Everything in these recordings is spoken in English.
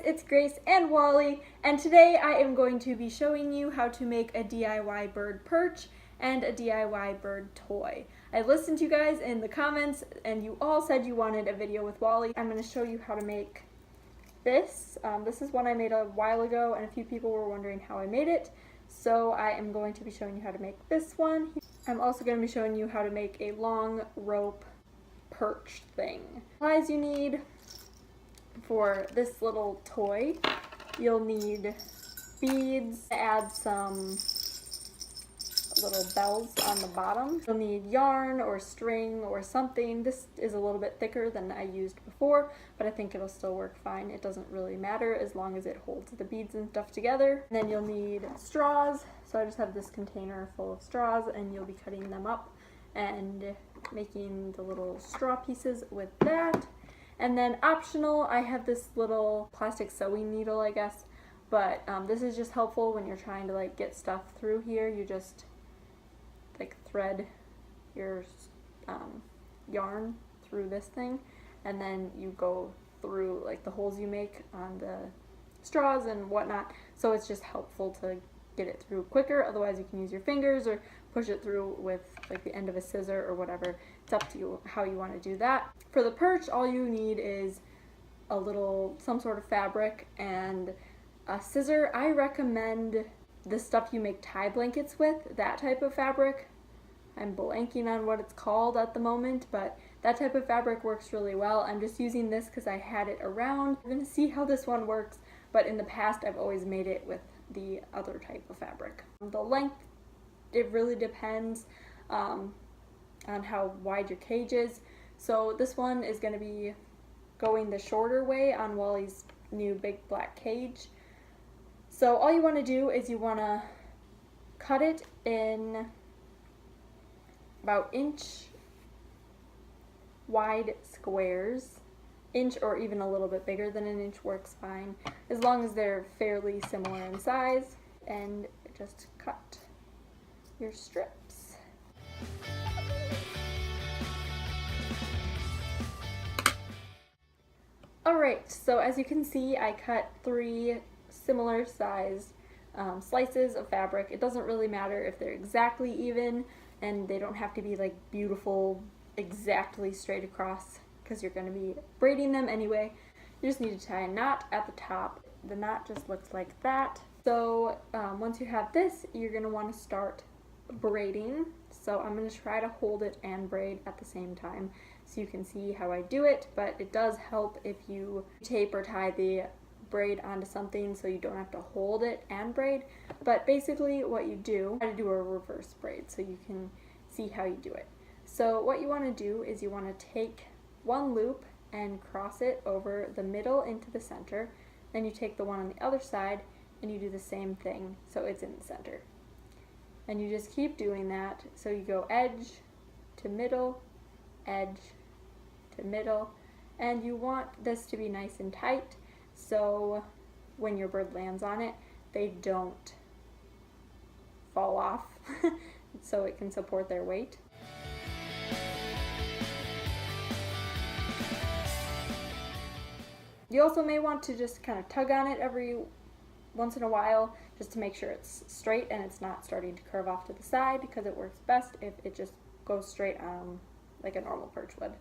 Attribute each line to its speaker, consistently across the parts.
Speaker 1: it's Grace and Wally, and today I am going to be showing you how to make a DIY bird perch and a DIY bird toy. I listened to you guys in the comments and you all said you wanted a video with Wally. I'm going to show you how to make this. This is one I made a while ago and a few people were wondering how I made it, so I am going to be showing you how to make this one. I'm also going to be showing you how to make a long rope perch thing. Supplies you need for this little toy: you'll need beads, add some little bells on the bottom. You'll need yarn or string or something. This is a little bit thicker than I used before, but I think it'll still work fine. It doesn't really matter as long as it holds the beads and stuff together. And then you'll need straws. So I just have this container full of straws and you'll be cutting them up and making the little straw pieces with that. And then optional, I have this little plastic sewing needle, I guess, but this is just helpful when you're trying to like get stuff through here. You just like thread your yarn through this thing, and then you go through like the holes you make on the straws and whatnot. So it's just helpful to get it through quicker. Otherwise you can use your fingers or push it through with like the end of a scissor or whatever. It's up to you how you want to do that. For the perch, all you need is some sort of fabric and a scissor. I recommend the stuff you make tie blankets with, that type of fabric. I'm blanking on what it's called at the moment, but that type of fabric works really well. I'm just using this because I had it around. We're going to see how this one works, but in the past I've always made it with the other type of fabric. The length, it really depends on how wide your cage is. So this one is going to be going the shorter way on Wally's new big black cage. So all you want to do is you want to cut it in about inch wide squares. Inch or even a little bit bigger than an inch works fine, as long as they're fairly similar in size, and just cut your strips. Alright, so as you can see, I cut 3 similar sized slices of fabric. It doesn't really matter if they're exactly even, and they don't have to be like beautiful, exactly straight across, because you're going to be braiding them anyway. You just need to tie a knot at the top. The knot just looks like that. So once you have this, you're going to want to start braiding. So I'm going to try to hold it and braid at the same time so you can see how I do it, but it does help if you tape or tie the braid onto something so you don't have to hold it and braid. But basically what you do, try to do a reverse braid so you can see how you do it. So what you want to do is you want to take one loop and cross it over the middle into the center. Then you take the one on the other side and you do the same thing so it's in the center. And you just keep doing that. So you go edge to middle, edge to middle, and you want this to be nice and tight so when your bird lands on it, they don't fall off so it can support their weight. You also may want to just kind of tug on it every once in a while just to make sure it's straight and it's not starting to curve off to the side, because it works best if it just goes straight on like a normal perch would.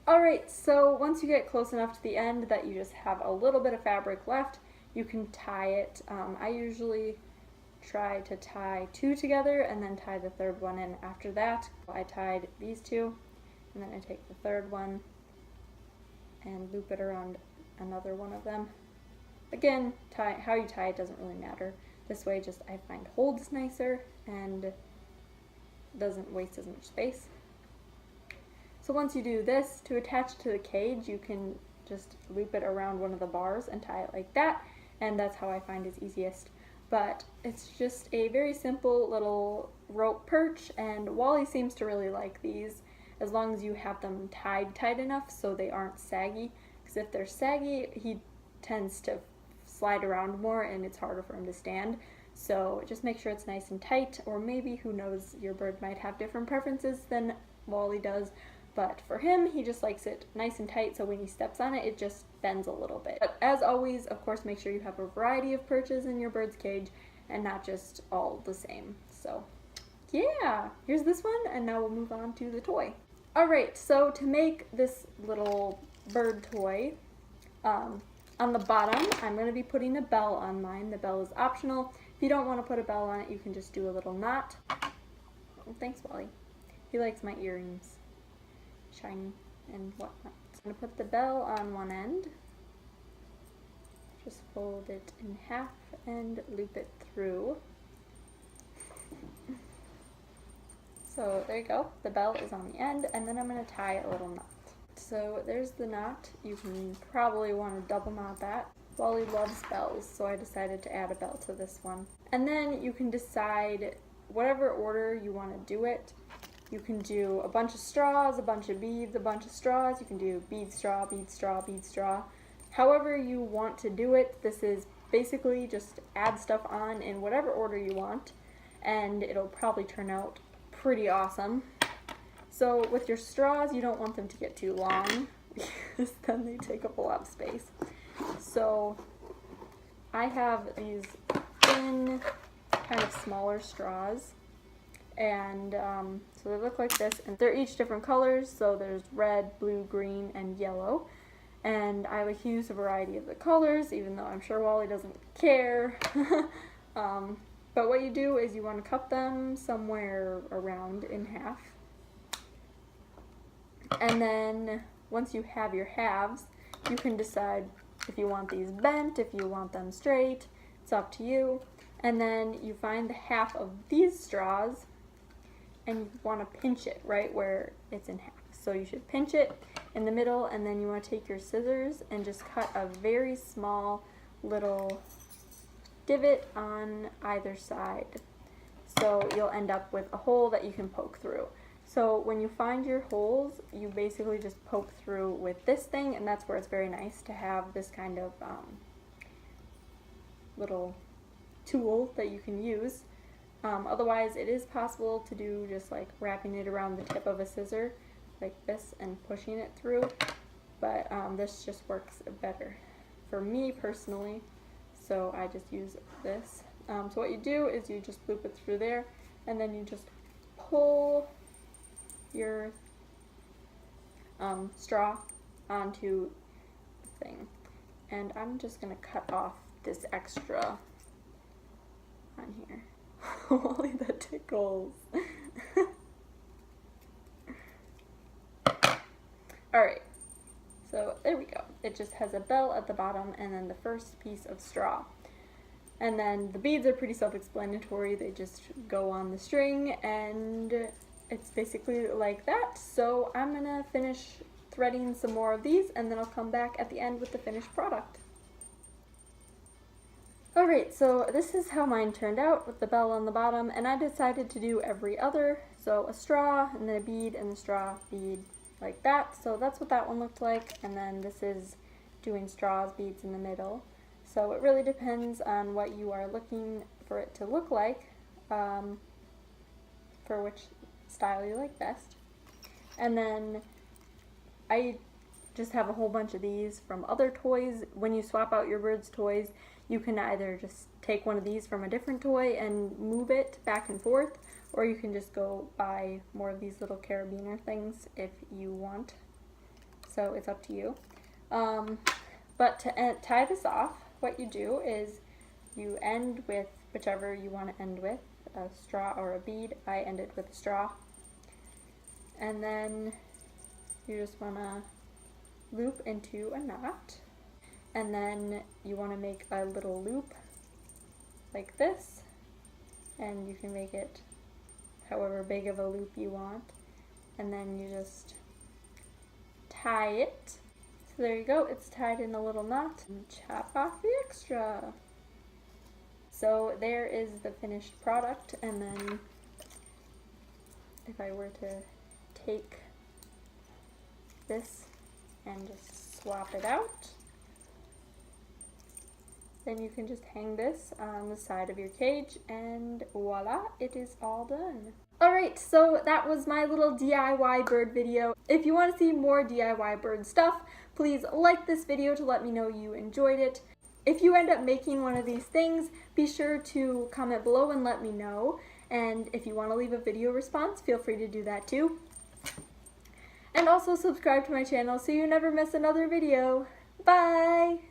Speaker 1: Alright, so once you get close enough to the end that you just have a little bit of fabric left, you can tie it. I usually try to tie 2 together and then tie the third one in after that. I tied these 2, and then I take the third one and loop it around another one of them. Again, how you tie it doesn't really matter. This way just I find holds nicer and doesn't waste as much space. So once you do this, to attach to the cage, you can just loop it around one of the bars and tie it like that, and that's how I find is easiest. But it's just a very simple little rope perch, and Wally seems to really like these. as long as you have them tied tight enough so they aren't saggy, because if they're saggy, he tends to slide around more and it's harder for him to stand. So just make sure it's nice and tight, or maybe, who knows, your bird might have different preferences than Wally does. But for him, he just likes it nice and tight, so when he steps on it, it just bends a little bit. But as always, of course, make sure you have a variety of perches in your bird's cage and not just all the same. So yeah, here's this one, and now we'll move on to the toy. Alright, so to make this little bird toy, on the bottom, I'm going to be putting a bell on mine. The bell is optional. If you don't want to put a bell on it, you can just do a little knot. Oh, thanks, Wally. He likes my earrings. Shiny and whatnot. So I'm going to put the bell on one end. Just fold it in half and loop it through. So there you go. The bell is on the end, and then I'm going to tie a little knot. So there's the knot. You can probably want to double knot that. Wally loves bells, so I decided to add a bell to this one. And then you can decide whatever order you want to do it. You can do a bunch of straws, a bunch of beads, a bunch of straws. You can do bead, straw, bead, straw, bead, straw. However you want to do it, this is basically just add stuff on in whatever order you want, and it'll probably turn out pretty awesome. So with your straws, you don't want them to get too long because then they take up a lot of space. So I have these thin, kind of smaller straws, and so they look like this, and they're each different colors. So there's red, blue, green, and yellow, and I like to use a variety of the colors, even though I'm sure Wally doesn't care. But what you do is you want to cut them somewhere around in half. And then once you have your halves, you can decide if you want these bent, if you want them straight. It's up to you. And then you find the half of these straws and you want to pinch it right where it's in half. So you should pinch it in the middle, and then you want to take your scissors and just cut a very small little divot on either side. So you'll end up with a hole that you can poke through. So when you find your holes, you basically just poke through with this thing, and that's where it's very nice to have this kind of little tool that you can use. Otherwise, it is possible to do just like wrapping it around the tip of a scissor like this and pushing it through, but this just works better for me personally, so I just use this. So what you do is you just loop it through there, and then you just pull your straw onto the thing. And I'm just going to cut off this extra on here. Holy, that tickles. Alright, so there we go. It just has a bell at the bottom and then the first piece of straw. And then the beads are pretty self-explanatory. They just go on the string, and it's basically like that. So I'm gonna finish threading some more of these, and then I'll come back at the end with the finished product. Alright, so this is how mine turned out with the bell on the bottom, and I decided to do every other. So a straw, and then a bead, and the straw, bead, like that. So that's what that one looked like, and then this is doing straws, beads in the middle. So it really depends on what you are looking for it to look like, for which style you like best. And then I just have a whole bunch of these from other toys. When you swap out your bird's toys, you can either just take one of these from a different toy and move it back and forth, or you can just go buy more of these little carabiner things if you want. So it's up to you. But to tie this off, what you do is you end with whichever you want to end with, a straw or a bead. I ended with a straw. And then you just want to loop into a knot. And then you want to make a little loop like this. And you can make it however big of a loop you want. And then you just tie it. So there you go, it's tied in a little knot. And chop off the extra. So there is the finished product, and then if I were to take this and just swap it out. Then you can just hang this on the side of your cage and voila, it is all done. Alright, so that was my little DIY bird video. If you want to see more DIY bird stuff, please like this video to let me know you enjoyed it. If you end up making one of these things, be sure to comment below and let me know. And if you want to leave a video response, feel free to do that too. And also subscribe to my channel so you never miss another video. Bye!